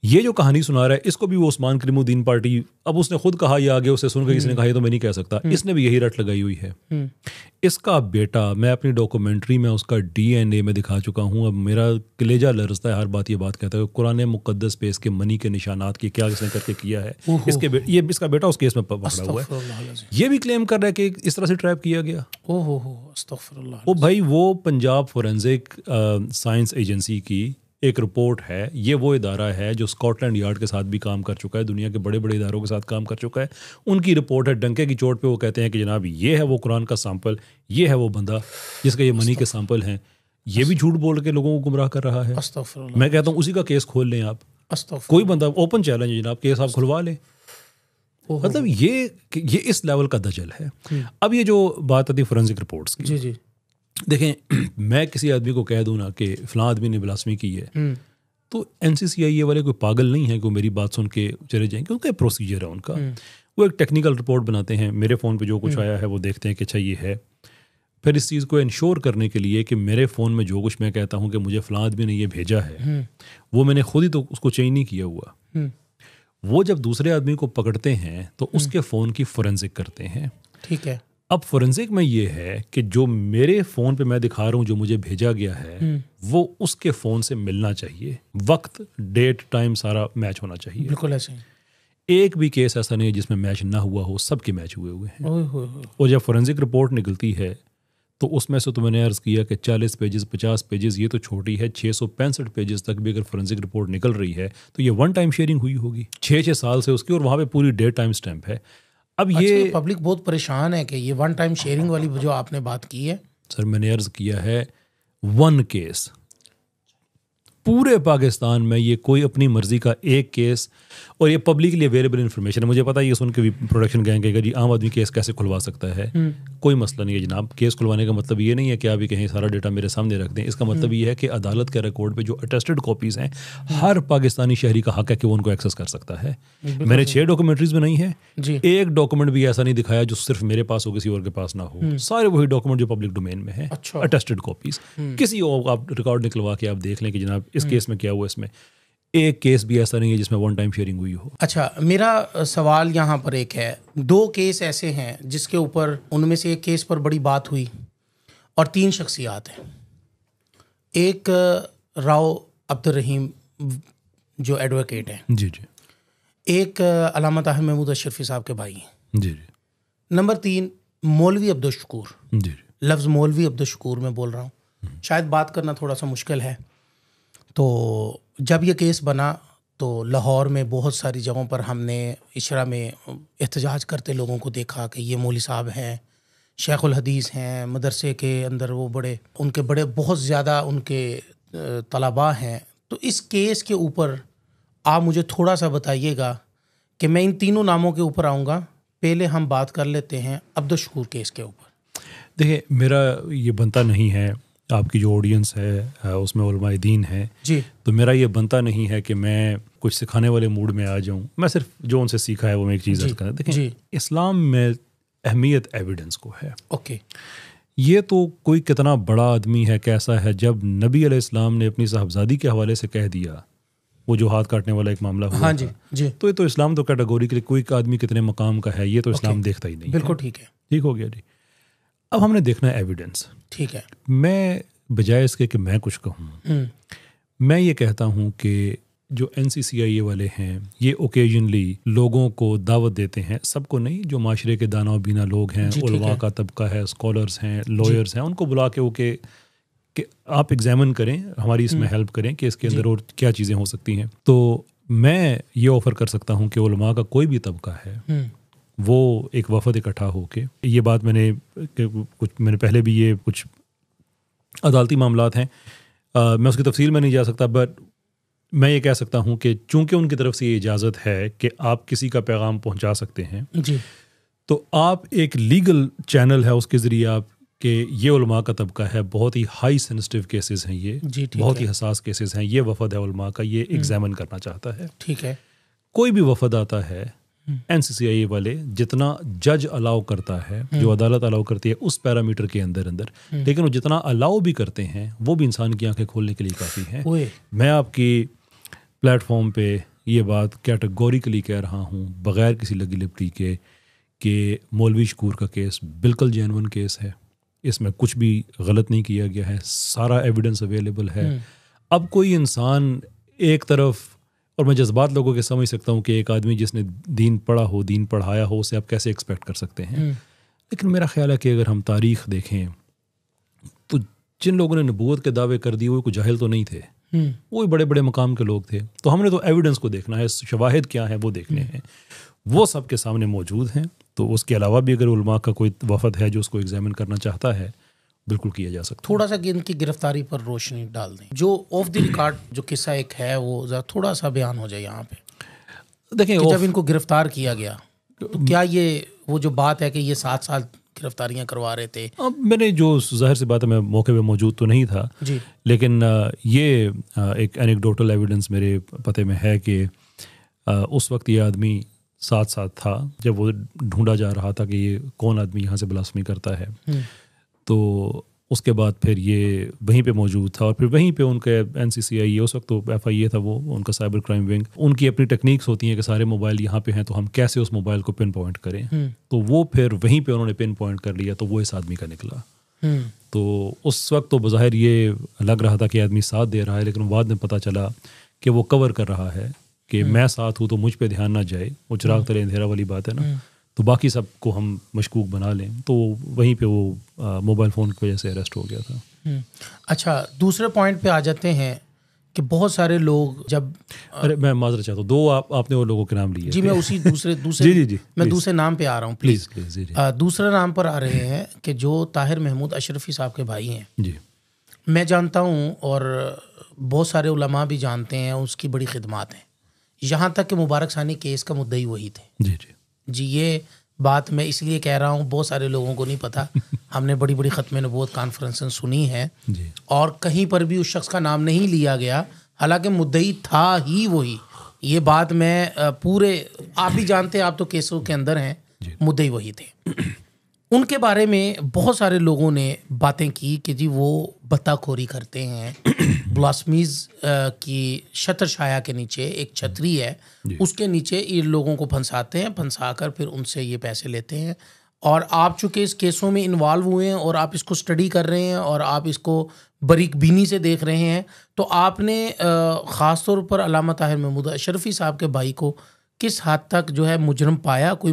ये जो कहानी सुना रहा है इसको भी वो उस्मान करीमुद्दीन पार्टी, अब उसने खुद कहा या आगे उसे सुनकर किसी ने कहा ये तो मैं नहीं कह सकता, इसने भी यही रट लगाई हुई है। इसका बेटा, मैं अपनी डॉक्यूमेंट्री में उसका DNA में दिखा चुका हूँ। अब मेरा कलेजा लरसता है हर बात ये बात कहता है, कुरान मुकद्दस पे इसके मनी के निशानात की क्या इसने करके किया है। इसका बेटा उस केस में पकड़ा हुआ है, ये भी क्लेम कर रहा है कि इस तरह से ट्रैप किया गया। ओ भाई, वो पंजाब फोरेंसिक साइंस एजेंसी की एक रिपोर्ट है, ये वो इदारा है जो स्कॉटलैंड यार्ड के साथ भी काम कर चुका है, दुनिया के बड़े बड़े इदारों के साथ काम कर चुका है। उनकी रिपोर्ट है, डंके की चोट पे वो कहते हैं कि जनाब ये है वो कुरान का सैंपल, ये है वो बंदा जिसका ये मनी के सैंपल हैं। ये भी झूठ बोल के लोगों को गुमराह कर रहा है। मैं कहता हूँ उसी का केस खोल लें आप, कोई बंदा, ओपन चैलेंज है जनाब, केस आप खुलवा लें। मतलब ये इस लेवल का दजल है। अब ये जो बात आती है फोरेंसिक रिपोर्ट्स की, जी जी, देखें, मैं किसी आदमी को कह दूं ना कि फलां आदमी ने ब्लास्फेमी की है तो NCCI वाले कोई पागल नहीं है कि वो मेरी बात सुन के चले जाएंगे। उनका प्रोसीजर है उनका, वो एक टेक्निकल रिपोर्ट बनाते हैं, मेरे फ़ोन पे जो कुछ आया है वो देखते हैं कि अच्छा ये है। फिर इस चीज़ को इंश्योर करने के लिए कि मेरे फ़ोन में जो कुछ मैं कहता हूँ कि मुझे फलां आदमी ने ये भेजा है वो मैंने खुद ही तो उसको चेंज नहीं किया हुआ। वो जब दूसरे आदमी को पकड़ते हैं तो उसके फ़ोन की फोरेंसिक करते हैं। ठीक है। अब फोरेंसिक में ये है कि जो मेरे फ़ोन पे मैं दिखा रहा हूँ, जो मुझे भेजा गया है, वो उसके फ़ोन से मिलना चाहिए, वक्त, डेट, टाइम सारा मैच होना चाहिए। बिल्कुल ऐसे ही। एक भी केस ऐसा नहीं है जिसमें मैच ना हुआ हो, सबके मैच हुए हुए हैं। ओए होए होए। और जब फोरेंसिक रिपोर्ट निकलती है तो उसमें से तो मैंने अर्ज़ किया कि 40 पेजेस, 50 पेजेस, ये तो छोटी है, 665 पेजेस तक भी अगर फोरेंसिक रिपोर्ट निकल रही है तो ये वन टाइम शेयरिंग हुई होगी 6 साल से उसकी, और वहाँ पे पूरी डेट टाइम स्टैम्प है। अब ये अच्छा, पब्लिक बहुत परेशान है कि ये वन टाइम शेयरिंग वाली जो आपने बात की है। सर मैंने अर्ज़ किया है, वन केस पूरे पाकिस्तान में, ये कोई अपनी मर्जी का एक केस, और ये पब्लिकली अवेलेबल इन्फॉर्मेशन है। मुझे पता है ये सुन के भी प्रोडक्शन गैंग कहेगा जी आम आदमी केस कैसे खुलवा सकता है। कोई मसला नहीं है जनाब। केस खुलवाने का मतलब ये नहीं है कि आप ये कहें सारा डेटा मेरे सामने रख दें। इसका मतलब ये है कि अदालत के रिकॉर्ड पे जो अटेस्टेड कॉपीज़ हैं, हर पाकिस्तानी शहरी का हक है कि वो उनको एक्सेस कर सकता है। मैंने 6 डॉक्यूमेंट्रीज में नहीं है, जी। एक डॉक्यूमेंट भी ऐसा नहीं दिखाया जो सिर्फ मेरे पास हो, किसी और के पास ना हो। सारे वही डॉक्यूमेंट जो पब्लिक डोमेन में है, अच्छा। Attested copies. किसी और आप रिकॉर्ड निकलवा के आप देख लें कि जनाब इस केस में क्या हुआ। इसमें एक केस भी ऐसा नहीं है जिसमें वन टाइम शेयरिंग हुई हो। अच्छा, मेरा सवाल यहाँ पर एक है, 2 केस ऐसे हैं जिसके ऊपर, उनमें से एक केस पर बड़ी बात हुई और 3 शख्सियात हैं। एक राव अब्दुल रहीम जो एडवोकेट है, जी जी एक अल्लामा ताहिर महमूद अशरफी साहब के भाई हैं, जी जी नंबर 3 मौलवी अब्दुल शकूर। जी जी लफ्ज़ मौलवी अब्दुल शकूर मैं बोल रहा हूँ, शायद बात करना थोड़ा सा मुश्किल है। तो जब ये केस बना तो लाहौर में बहुत सारी जगहों पर हमने इशरा में एहतजाज करते लोगों को देखा कि ये मौलवी साहब हैं, शेखुल हदीस हैं, मदरसे के अंदर वो उनके बड़े बहुत ज़्यादा उनके तलबा हैं। तो इस केस के ऊपर आप मुझे थोड़ा सा बताइएगा कि मैं इन तीनों नामों के ऊपर आऊँगा। पहले हम बात कर लेते हैं अब्दुल शकूर केस के ऊपर। देखिए, मेरा ये बनता नहीं है, आपकी जो ऑडियंस है उसमें उलमाए दीन है जी, तो मेरा ये बनता नहीं है कि मैं कुछ सिखाने वाले मूड में आ जाऊं। मैं सिर्फ जो उनसे सीखा है वो मैं एक चीज़ अर्ज़ करना। देखें, जी। इस्लाम में अहमियत एविडेंस को है। ओके। ये तो कोई कितना बड़ा आदमी है, कैसा है, जब नबी अलैहिस्सलाम ने अपनी साहबजादी के हवाले से कह दिया, वो जो हाथ काटने वाला एक मामला हुआ हाँ जी, था, जी। तो ये तो इस्लाम तो कैटेगोरिकली कोई आदमी कितने मकाम का है ये तो इस्लाम देखता ही नहीं। बिल्कुल ठीक है। ठीक हो गया जी। अब हमने देखना है एविडेंस। ठीक है। मैं बजाय इसके कि मैं कुछ कहूँ, मैं ये कहता हूँ कि जो NCCIA वाले हैं ये ओकेजनली लोगों को दावत देते हैं, सबको नहीं, जो माशरे के दाना और बीना लोग हैं, उलमा का तबका है, स्कॉलर्स हैं, लॉयर्स हैं, उनको बुला के वो कि आप एग्जामिन करें, हमारी इसमें हेल्प करें कि इसके अंदर और क्या चीज़ें हो सकती हैं। तो मैं ये ऑफ़र कर सकता हूँ कि उलमा का कोई भी तबका है वो एक वफद इकट्ठा होके, ये बात मैंने पहले भी ये कुछ अदालती मामलात हैं, मैं उसकी तफसील में नहीं जा सकता, बट मैं ये कह सकता हूँ कि चूंकि उनकी तरफ से ये इजाज़त है कि आप किसी का पैगाम पहुँचा सकते हैं, जी। तो आप एक लीगल चैनल है उसके ज़रिए आप कि ये उलमा का तबका है, बहुत ही हाई सेंसिटिव केसेस हैं ये, जी, ठीक बहुत है। ही हसास केसेस हैं, ये वफद है उलमा का, ये एग्जामिन करना चाहता है। ठीक है। कोई भी वफद आता है, NCCIA वाले जितना जज अलाउ करता है, जो अदालत अलाउ करती है उस पैरामीटर के अंदर लेकिन वो जितना अलाउ भी करते हैं वो भी इंसान की आंखें खोलने के लिए काफ़ी है। ओए। मैं आपकी प्लेटफॉर्म पे ये बात कैटेगोरिकली कह रहा हूँ बग़ैर किसी लगी लिपटी के कि मौलवी शकूर का केस बिल्कुल जेन्युइन केस है, इसमें कुछ भी गलत नहीं किया गया है, सारा एविडेंस अवेलेबल है। अब कोई इंसान एक तरफ, और मैं जज्बात लोगों के समझ सकता हूँ कि एक आदमी जिसने दीन पढ़ा हो, दीन पढ़ाया हो, उसे आप कैसे एक्सपेक्ट कर सकते हैं, लेकिन मेरा ख्याल है कि अगर हम तारीख़ देखें तो जिन लोगों ने नबूवत के दावे कर दिए वो कोई जाहिल तो नहीं थे, वो बड़े बड़े मकाम के लोग थे। तो हमने तो एविडेंस को देखना है, शवाहिद क्या है वो देखने हैं, वो सब के सामने मौजूद हैं। तो उसके अलावा भी अगर उलमा का कोई वफद है जो उसको एग्जामिन करना चाहता है, बिल्कुल किया जा सकता है। थोड़ा सा इनकी गिरफ्तारी पर रोशनी डाल दें, जो ऑफ द रिकॉर्ड जो किस्सा एक है वो जरा थोड़ा सा बयान हो जाए यहाँ पे। देखें, जब इनको गिरफ्तार किया गया तो क्या ये वो जो बात है कि ये 7 साल गिरफ्तारियां करवा रहे थे? अब मैंने जो ज़ाहिर सी बात है मैं मौके पे मौजूद तो नहीं था जी, लेकिन ये एक एनेक्डोटल एविडेंस मेरे पते में है कि उस वक्त ये आदमी साथ था जब वो ढूंढा जा रहा था कि ये कौन आदमी यहाँ से ब्लास्फेमी करता है। तो उसके बाद फिर ये वहीं पे मौजूद था और फिर वहीं पे उनके NCCI उस वक्त तो FIA था, वो उनका साइबर क्राइम विंग, उनकी अपनी टेक्निक्स होती हैं कि सारे मोबाइल यहाँ पे हैं तो हम कैसे उस मोबाइल को पिन पॉइंट करें। तो वो फिर वहीं पे उन्होंने पिन पॉइंट कर लिया, तो वो इस आदमी का निकला। तो उस वक्त तो बज़ाहिर ये लग रहा था कि आदमी साथ दे रहा है, लेकिन बाद में पता चला कि वो कवर कर रहा है कि मैं साथ हूँ तो मुझ पे ध्यान ना जाए, वो चिराग तले अंधेरा वाली बात है ना, तो बाकी सबको हम मशकूक बना लें। तो वहीं पे वो मोबाइल फ़ोन की वजह से अरेस्ट हो गया था। अच्छा, दूसरे पॉइंट पे आ जाते हैं कि बहुत सारे लोग जब अरे मैं माजरत चाहता हूँ, दो आपने वो लोगों के नाम लिए जी, मैं उसी दूसरे जी, मैं दूसरे नाम पे आ रहा हूँ, प्लीज़। जी। दूसरे नाम पर आ रहे हैं कि जो ताहिर महमूद अशरफी साहब के भाई हैं, जी, मैं जानता हूँ और बहुत सारे उलमा भी जानते हैं, उसकी बड़ी खिदमत हैं। यहाँ तक कि मुबारक सानी केस का मुद्दई वही थे। जी, ये बात मैं इसलिए कह रहा हूँ, बहुत सारे लोगों को नहीं पता। हमने बड़ी बड़ी ख़त्म नबूवत कॉन्फ्रेंसें सुनी हैं और कहीं पर भी उस शख्स का नाम नहीं लिया गया, हालांकि मुद्दई था ही वही। ये बात मैं पूरे, आप भी जानते हैं, आप तो केसों के अंदर हैं, मुद्दई वही थे। उनके बारे में बहुत सारे लोगों ने बातें की कि जी वो बत्ताखोरी करते हैं, ब्लास्मीज़ की छत्र छाया के नीचे एक छतरी है, उसके नीचे ये लोगों को फंसाते हैं, फंसा कर फिर उनसे ये पैसे लेते हैं। और आप चूँकि इस केसों में इन्वॉल्व हुए हैं और आप इसको स्टडी कर रहे हैं और आप इसको बारीक बीनी से देख रहे हैं, तो आपने ख़ास तौर पर अल्लामा ताहिर महमूद अशरफी साहब के भाई को किस हद तक जो है मुजरम पाया? कोई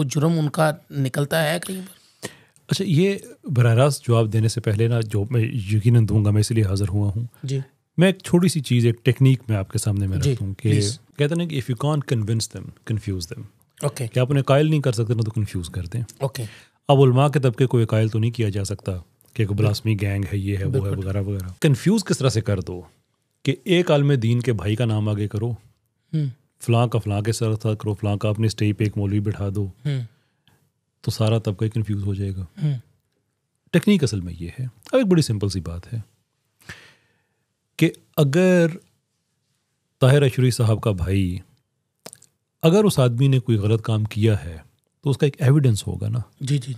जुर्म उनका निकलता है कहीं पर? अच्छा, ये बराह रास्त जवाब देने से पहले ना, जो मैं यकीनन दूंगा, मैं इसलिए हाज़िर हुआ हूँ जी, मैं एक छोटी सी चीज़, एक टेक्निक में आपके सामने मैं रखता हूँ कि कहते हैं कि if you can't convince them confuse them. Okay, कि आप उन्हें कायल नहीं कर सकते ना, तो कन्फ्यूज़ कर दें। ओके, अब उलमा के तबके को कायल तो नहीं किया जा सकता कि एक ब्लास्मी गैंग है, ये है, वो है, वगैरह वगैरह। कन्फ्यूज़ किस तरह से कर दो कि एक आलिम दीन के भाई का नाम आगे करो, फ़लाँ का फ़लाँ के साथ करो, फ़लाँ का अपने स्टेज पे एक मौलवी बिठा दो, तो सारा तबका कन्फ्यूज़ हो जाएगा। टेक्निक असल में ये है। अब एक बड़ी सिंपल सी बात है कि अगर ताहिर अशरफी साहब का भाई, अगर उस आदमी ने कोई गलत काम किया है तो उसका एक एविडेंस होगा ना। जी।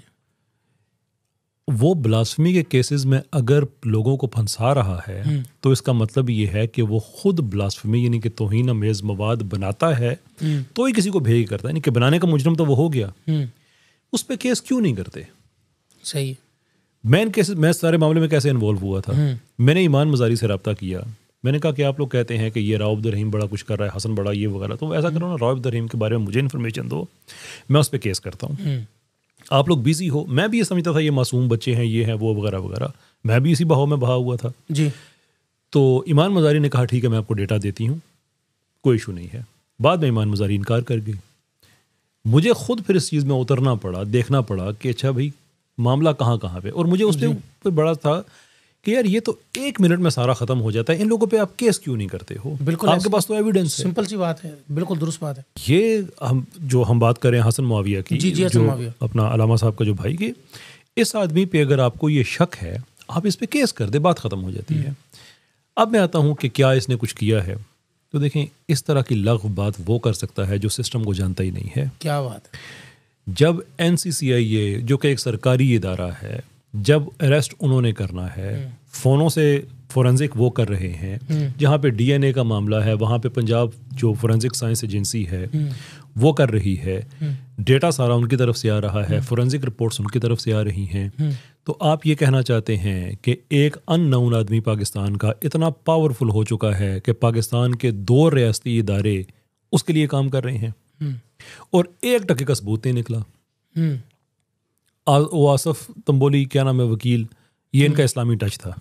वो ब्लास्फेमी के केसेस में अगर लोगों को फंसा रहा है तो इसका मतलब ये है कि वो खुद ब्लास्फेमी यानी कि तौहीन अमेज़ मवाद बनाता है, तो ही किसी को भेज करता है। यानी कि बनाने का मुजरम तो वो हो गया, उस पर केस क्यों नहीं करते? सही। मैं सारे मामले में कैसे इन्वॉल्व हुआ था, मैंने ईमान मज़ारी से रब्ता किया। मैंने कहा कि आप लोग कहते हैं कि ये राव अब्दुल रहीम बड़ा कुछ कर रहा है, हसन बड़ा ये वगैरह, तो ऐसा करो ना, राव अब्दुल रहीम के बारे में मुझे इन्फॉर्मेशन दो, मैं उस पर केस करता हूँ। आप लोग बिजी हो, मैं भी ये समझता था ये मासूम बच्चे हैं, ये हैं, वो वगैरह वगैरह, मैं भी इसी बहाव में बहा हुआ था जी। तो ईमान मज़ारी ने कहा ठीक है मैं आपको डेटा देती हूँ, कोई इशू नहीं है। बाद में ईमान मज़ारी इनकार कर गई। मुझे खुद फिर इस चीज़ में उतरना पड़ा, देखना पड़ा कि अच्छा भाई मामला कहाँ पे, और मुझे उस पर बड़ा था कि यार ये तो 1 मिनट में सारा ख़त्म हो जाता है, इन लोगों पे आप केस क्यों नहीं करते हो? बिल्कुल, आपके पास तो एविडेंस है। सिंपल सी बात है, बिल्कुल दुरुस्त बात है। ये हम बात कर रहे हैं हसन मुआविया की, जी, जो हसन मुआविया, अपना अलामा साहब का जो भाई, की इस आदमी पे अगर आपको ये शक है, आप इस पे केस कर दे, बात ख़त्म हो जाती है। अब मैं आता हूँ कि क्या इसने कुछ किया है, तो देखें इस तरह की लग़्व बात वो कर सकता है जो सिस्टम को जानता ही नहीं है। क्या बात है। जब NCCI जो कि एक सरकारी इदारा है, जब अरेस्ट उन्होंने करना है, फ़ोनों से फोरेंसिक वो कर रहे हैं, जहाँ पे DNA का मामला है वहाँ पे पंजाब जो फोरेंसिक साइंस एजेंसी है वो कर रही है, डेटा सारा उनकी तरफ से आ रहा है, फोरेंसिक रिपोर्ट्स उनकी तरफ से आ रही हैं, तो आप ये कहना चाहते हैं कि एक अननोन आदमी पाकिस्तान का इतना पावरफुल हो चुका है कि पाकिस्तान के 2 रियासती इदारे उसके लिए काम कर रहे हैं और 1% का सबूत नहीं निकला। वो आसफ तंबोली, क्या नाम है, वकील, ये इनका इस्लामी टच था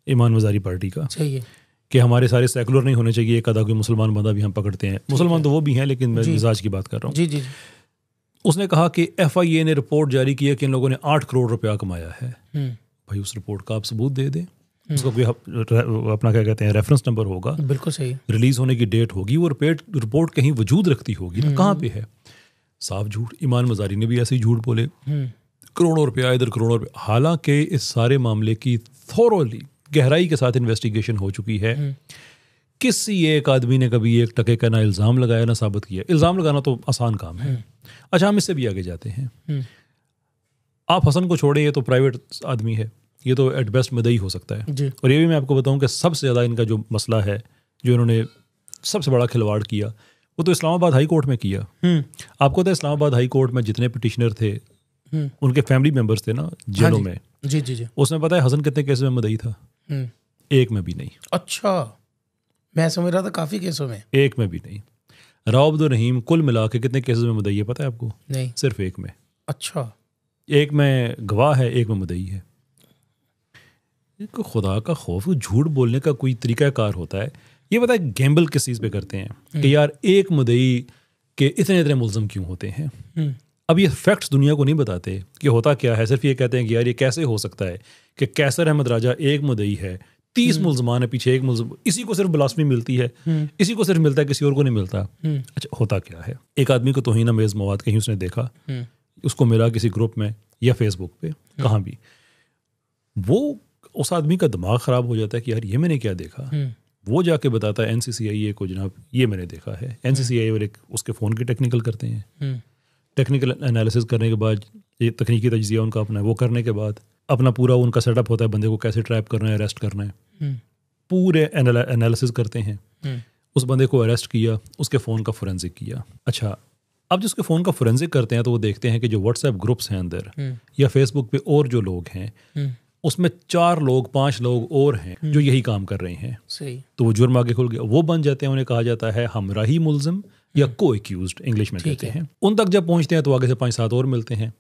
ईमान मज़ारी पार्टी का। सही है कि हमारे सारे सेकुलर नहीं होने चाहिए, एक आधा कोई मुसलमान बंदा भी हम पकड़ते हैं, मुसलमान तो वो भी हैं लेकिन मैं मिजाज की बात कर रहा हूँ। जी। उसने कहा कि FIA ने रिपोर्ट जारी की है कि इन लोगों ने 8 करोड़ रुपया कमाया है। भाई उस रिपोर्ट का आप सबूत दे दें, उसका कोई अपना क्या कहते हैं रेफरेंस नंबर होगा, बिल्कुल सही, रिलीज होने की डेट होगी, वो रिपोर्ट कहीं वजूद रखती होगी ना, कहाँ पे है? साफ झूठ। ईमान मज़ारी ने भी ऐसे ही झूठ बोले, करोड़ों रुपया इधर, करोड़ों रुपया। हालांकि इस सारे मामले की थोरोली गहराई के साथ इन्वेस्टिगेशन हो चुकी है। किसी एक आदमी ने कभी 1% का ना इल्ज़ाम लगाया ना साबित किया। इल्ज़ाम लगाना तो आसान काम है। अच्छा, हम इससे भी आगे जाते हैं। आप हसन को छोड़े, ये तो प्राइवेट आदमी है, ये तो एट बेस्ट मदई हो सकता है। जी। और ये भी मैं आपको बताऊं कि सबसे ज़्यादा इनका जो मसला है, जो इन्होंने सबसे बड़ा खिलवाड़ किया, वो तो इस्लामाबाद हाई कोर्ट में किया। आपको तो इस्लामाबाद हाई कोर्ट में जितने पिटिशनर थे, उनके फैमिली मेम्बर्स थे ना जेलों में, जी जी जी, उसमें पता है हसन कितने केस में मदई था? एक में भी नहीं। अच्छा, मैं समझ रहा था काफ़ी केसों में। एक में भी नहीं। राव अब्दुल रहीम कुल मिला के कितने केसेस में मदई है पता है आपको? नहीं। सिर्फ एक में। अच्छा। एक में गवाह है, एक में मदई है। खुदा का खौफ, झूठ बोलने का कोई तरीकाकार होता है? ये पता है गैम्बल किस चीज़ पे करते हैं कि यार एक मदई के इतने इतने मुल्ज़म क्यों होते हैं। अब ये फैक्ट्स दुनिया को नहीं बताते कि होता क्या है, सिर्फ ये कहते हैं कि यार ये कैसे हो सकता है कि कैसर अहमद राजा एक मदई है, 30 मुल्ज़मान है, पीछे एक मुल्ज़म, इसी को सिर्फ ब्लास्फेमी मिलती है, इसी को सिर्फ मिलता है, किसी और को नहीं मिलता। अच्छा, होता क्या है? एक आदमी को तौहीन आमेज़ मवाद कहीं उसने देखा, उसको मिला किसी ग्रुप में या फेसबुक पे, कहाँ भी, वो उस आदमी का दिमाग ख़राब हो जाता है कि यार ये मैंने क्या देखा। वो जाके बताता है NCCIA को, जनाब ये मैंने देखा है। NCCIA वाले उसके फ़ोन की टेक्निकल करते हैं, टेक्निकल एनालिसिस करने के बाद, ये तकनीकी तजिया उनका अपना है, वो करने के बाद अपना पूरा उनका सेटअप होता है, बंदे को कैसे ट्रैप करना है, अरेस्ट करना है, पूरे एनालिसिस करते हैं। उस बंदे को अरेस्ट किया, उसके फ़ोन का फोरेंसिक किया। अच्छा, अब जिसके फ़ोन का फोरेंसिक करते हैं तो वो देखते हैं कि जो व्हाट्सएप ग्रुप्स हैं अंदर या फेसबुक पे और जो लोग हैं, उसमें 4 लोग 5 लोग और हैं जो यही काम कर रहे हैं। सही। तो वो जुर्म आगे खुल गया, वो बन जाते हैं। उन्हें कहा जाता है हमराही मुल्ज़िम या को एक्यूज्ड, इंग्लिश में कहते हैं। उन तक जब पहुंचते हैं तो आगे से 5-7 और मिलते हैं,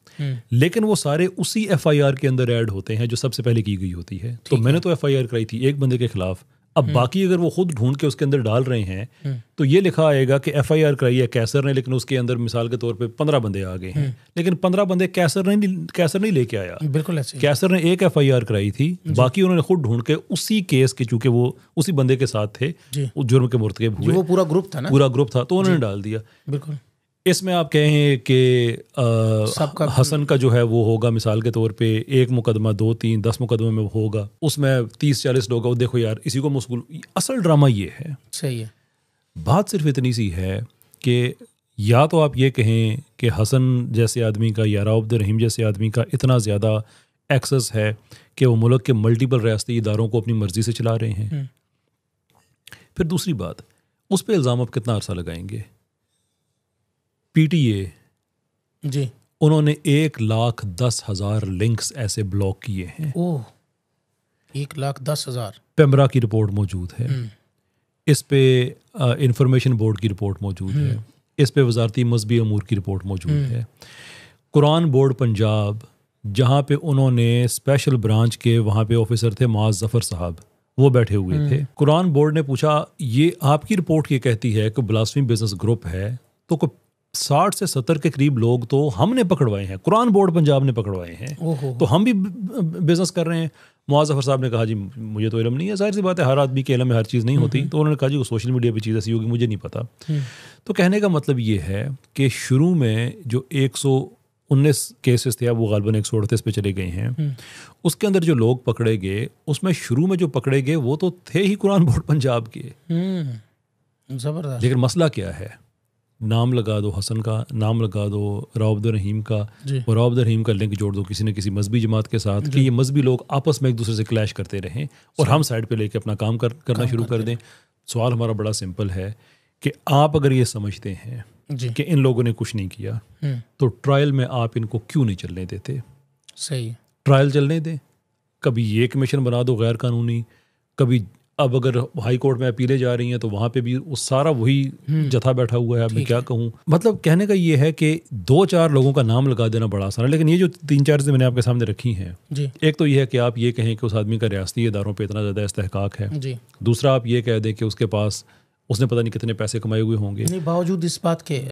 लेकिन वो सारे उसी FIR के अंदर ऐड होते हैं जो सबसे पहले की गई होती है। तो मैंने तो FIR कराई थी एक बंदे के खिलाफ, अब बाकी अगर वो खुद ढूंढ के उसके अंदर डाल रहे हैं तो ये लिखा आएगा कि FIR कराई है कैसर ने, लेकिन उसके अंदर मिसाल के तौर पे 15 बंदे आ गए हैं, लेकिन 15 बंदे कैसर नहीं लेके आया। बिल्कुल ऐसे। कैसर ने एक FIR कराई थी, बाकी उन्होंने खुद ढूंढ के उसी केस के, चूंकि वो उसी बंदे के साथ थे, उस जुर्म के मुर्तकिब हुए, वो पूरा ग्रुप था ना, पूरा ग्रुप था, तो उन्होंने डाल दिया। बिल्कुल। इसमें आप कहें कि हसन का जो है वो होगा मिसाल के तौर पे 1 मुकदमा 2, 3, 10 मुकदमे में होगा, उसमें 30-40 लोग, वो देखो यार इसी को मशगूल। असल ड्रामा ये है। सही है। बात सिर्फ इतनी सी है कि या तो आप ये कहें कि हसन जैसे आदमी का या राव अब्दुल रहीम जैसे आदमी का इतना ज़्यादा एक्सेस है कि वो मुल्क के मल्टीपल रियासती इदारों को अपनी मर्जी से चला रहे हैं। फिर दूसरी बात, उस पर इल्ज़ाम आप कितना अरसा लगाएंगे? PTA जी, उन्होंने 1,10,000 लिंक्स ऐसे ब्लॉक किए हैं। ओह, 1,10,000। पेमरा की रिपोर्ट मौजूद है, इस पे इंफॉर्मेशन बोर्ड की रिपोर्ट मौजूद है, इस पे वजारती मजहबी अमूर की रिपोर्ट मौजूद है। कुरान बोर्ड पंजाब, जहाँ पे उन्होंने स्पेशल ब्रांच के वहाँ पे ऑफिसर थे मुआज़ ज़फ़र साहब, वो बैठे हुए थे। कुरान बोर्ड ने पूछा ये आपकी रिपोर्ट ये कहती है कि ब्लास्फेमी बिजनेस ग्रुप है, तो 60 से 70 के करीब लोग तो हमने पकड़वाए हैं, कुरान बोर्ड पंजाब ने पकड़वाए हैं, तो हम भी बिजनेस कर रहे हैं। मुआज़ ज़फ़र साहब ने कहा जी मुझे तो इल्म नहीं है, जाहिर सी बात है हर आदमी के इल्म में हर चीज़ नहीं होती। तो उन्होंने कहा जी वो सोशल मीडिया पे चीज़ ऐसी होगी, मुझे नहीं पता। तो कहने का मतलब ये है कि शुरू में जो 119 केसेस थे, अब वो गालिबन 138 पे चले गए हैं, उसके अंदर जो लोग पकड़े गए, उसमें शुरू में जो पकड़े गए वो तो थे ही कुरान बोर्ड पंजाब के। ज़बरदस्त। लेकिन मसला क्या है? नाम लगा दो हसन का, नाम लगा दो राव अब्दुल रहीम का, और राव अब्दुल रहीम का लिंक जोड़ दो किसी न किसी मजहबी जमात के साथ कि ये मजहबी लोग आपस में एक दूसरे से क्लैश करते रहें और हम साइड पे लेके अपना काम करना शुरू कर दें। सवाल हमारा बड़ा सिंपल है कि आप अगर ये समझते हैं कि इन लोगों ने कुछ नहीं किया, तो ट्रायल में आप इनको क्यों नहीं चलने देते? सही, ट्रायल चलने दें। कभी ये कमीशन बना दो गैर कानूनी, कभी अब अगर हाई कोर्ट में अपीलें जा रही हैं तो वहाँ पे भी वो सारा वही जथा बैठा हुआ है। अब मैं क्या कहूँ, मतलब कहने का ये है कि 2-4 लोगों का नाम लगा देना बड़ा आसान है, लेकिन ये जो 3-4 चीज़ें मैंने आपके सामने रखी हैं, एक तो ये है कि आप ये कहें कि उस आदमी का रियासती इदारों पे इतना ज़्यादा इस्तेहकाक है जी। दूसरा आप ये कह दें कि उसके पास उसने पता नहीं कितने पैसे कमाए हुए होंगे। नहीं, बावजूद इस बात के